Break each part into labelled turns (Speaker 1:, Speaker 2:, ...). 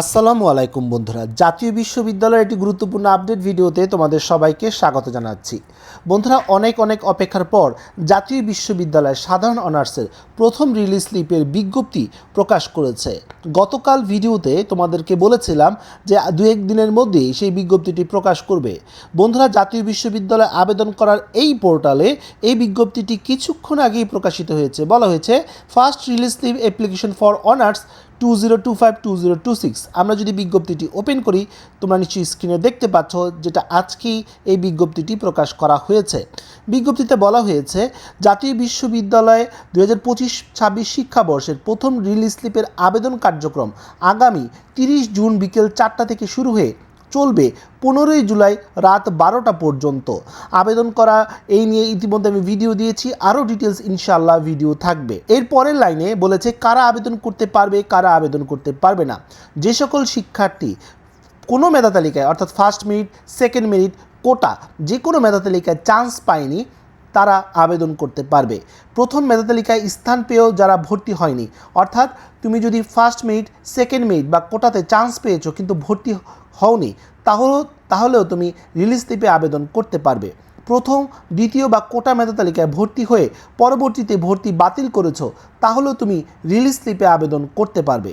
Speaker 1: আসসালামু আলাইকুম বন্ধুরা, জাতীয় বিশ্ববিদ্যালয়ের একটি গুরুত্বপূর্ণ আপডেট ভিডিওতে তোমাদের সবাইকে স্বাগত জানাচ্ছি। বন্ধুরা, অনেক অপেক্ষার পর জাতীয় বিশ্ববিদ্যালয়ের সাধারণ অনার্সের প্রথম রিলিজ স্লিপের বিজ্ঞপ্তি প্রকাশ করেছে। গতকাল ভিডিওতে তোমাদেরকে বলেছিলাম যে দু এক দিনের মধ্যেই সেই বিজ্ঞপ্তিটি প্রকাশ করবে। বন্ধুরা, জাতীয় বিশ্ববিদ্যালয়ে আবেদন করার এই পোর্টালে এই বিজ্ঞপ্তিটি কিছুক্ষণ আগেই প্রকাশিত হয়েছে। বলা হয়েছে first release slip application for honours 2025-2026। আমরা যদি বিজ্ঞপ্তিটি ওপেন করি, তোমরা নিশ্চয়ই স্ক্রিনে দেখতে পাচ্ছ যেটা আজকেই এই বিজ্ঞপ্তিটি প্রকাশ করা হয়েছে। বিজ্ঞপ্তিতে বলা হয়েছে জাতীয় বিশ্ববিদ্যালয়ে 2025-26 শিক্ষাবর্ষের প্রথম রিলিজ স্লিপের আবেদন কার্যক্রম আগামী 30 জুন বিকেল 4টা থেকে শুরু হয়ে চলবে 15ই জুলাই রাত 12টা পর্যন্ত। আবেদন করা এই নিয়ে ইতিমধ্যে আমি ভিডিও দিয়েছি, আরও ডিটেলস ইনশাআল্লাহ ভিডিও থাকবে। এর পরের লাইনে বলেছে কারা আবেদন করতে পারবে, কারা আবেদন করতে পারবে না। যে সকল শিক্ষার্থী কোনো মেধা তালিকায় অর্থাৎ ফার্স্ট মেরিট, সেকেন্ড মেরিট, কোটা যে কোনো মেধা তালিকায় চান্স পায়নি তারা আবেদন করতে পারবে। প্রথম মেধা তালিকায় স্থান পেয়েও যারা ভর্তি হয়নি, অর্থাৎ তুমি যদি ফার্স্ট মেরিট, সেকেন্ড মেরিট বা কোটাতে চান্স পেয়েছো কিন্তু ভর্তি হওনি, তাহলেও তুমি রিলিজ স্লিপে আবেদন করতে পারবে। প্রথম, দ্বিতীয় বা কোটা মেধা তালিকায় ভর্তি হয়ে পরবর্তীতে ভর্তি বাতিল করেছো, তাহলেও তুমি রিলিজ স্লিপে আবেদন করতে পারবে।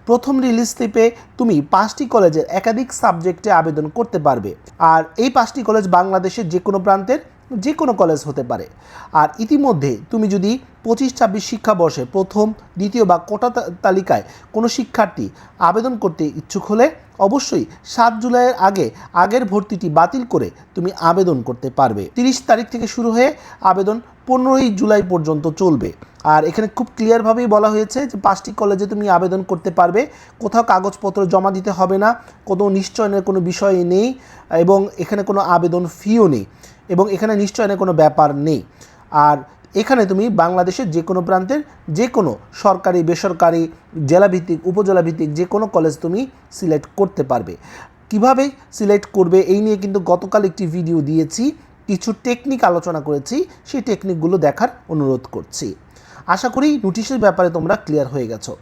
Speaker 1: প্রথম রিলিজ স্লিপে তুমি 5টি কলেজের একাধিক সাবজেক্টে আবেদন করতে পারবে। আর এই 5টি কলেজ বাংলাদেশের যে কোনো প্রান্তের যে কোনো কলেজ হতে পারে। আর ইতিমধ্যে তুমি যদি 25-26 শিক্ষাবর্ষে প্রথম, দ্বিতীয় বা কোটা তালিকায় কোনো শিক্ষার্থী আবেদন করতে ইচ্ছুক হলে অবশ্যই 7 জুলাইয়ের আগের ভর্তিটি বাতিল করে তুমি আবেদন করতে পারবে। 30 তারিখ থেকে শুরু হয়ে আবেদন 15ই জুলাই পর্যন্ত চলবে। আর এখানে খুব ক্লিয়ারভাবেই বলা হয়েছে যে 5টি কলেজে তুমি আবেদন করতে পারবে, কোথাও কাগজপত্র জমা দিতে হবে না, কোনো নিশ্চয়নের কোনো বিষয় নেই এবং এখানে কোনো আবেদন ফিও নেই এবং এখানে নিশ্চয়নের কোনো ব্যাপার নেই। আর এখানে তুমি বাংলাদেশের যে কোনো প্রান্তের যে কোনো সরকারি, বেসরকারি, জেলাভিত্তিক, উপজেলাভিত্তিক যে কোনো কলেজ তুমি সিলেক্ট করতে পারবে। কিভাবে সিলেক্ট করবে এই নিয়ে কিন্তু গতকাল একটি ভিডিও দিয়েছি, কিছু টেকনিক আলোচনা করেছি, সেই টেকনিকগুলো দেখার অনুরোধ করছি। আশা করি নোটিশের ব্যাপারে তোমরা ক্লিয়ার হয়ে গেছো।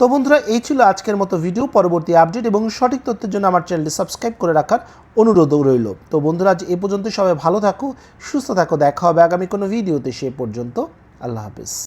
Speaker 1: তো বন্ধুরা, এই ছিল আজকের মতো ভিডিও। পরবর্তী আপডেট এবং সঠিক তথ্যের জন্য আমার চ্যানেলটি সাবস্ক্রাইব করে রাখার অনুরোধও রইল। তো বন্ধুরা, আজ এ পর্যন্ত সবাই ভালো থাকো, সুস্থ থাকো। দেখা হবে আগামী কোনো ভিডিওতে। সে পর্যন্ত আল্লাহ হাফেজ।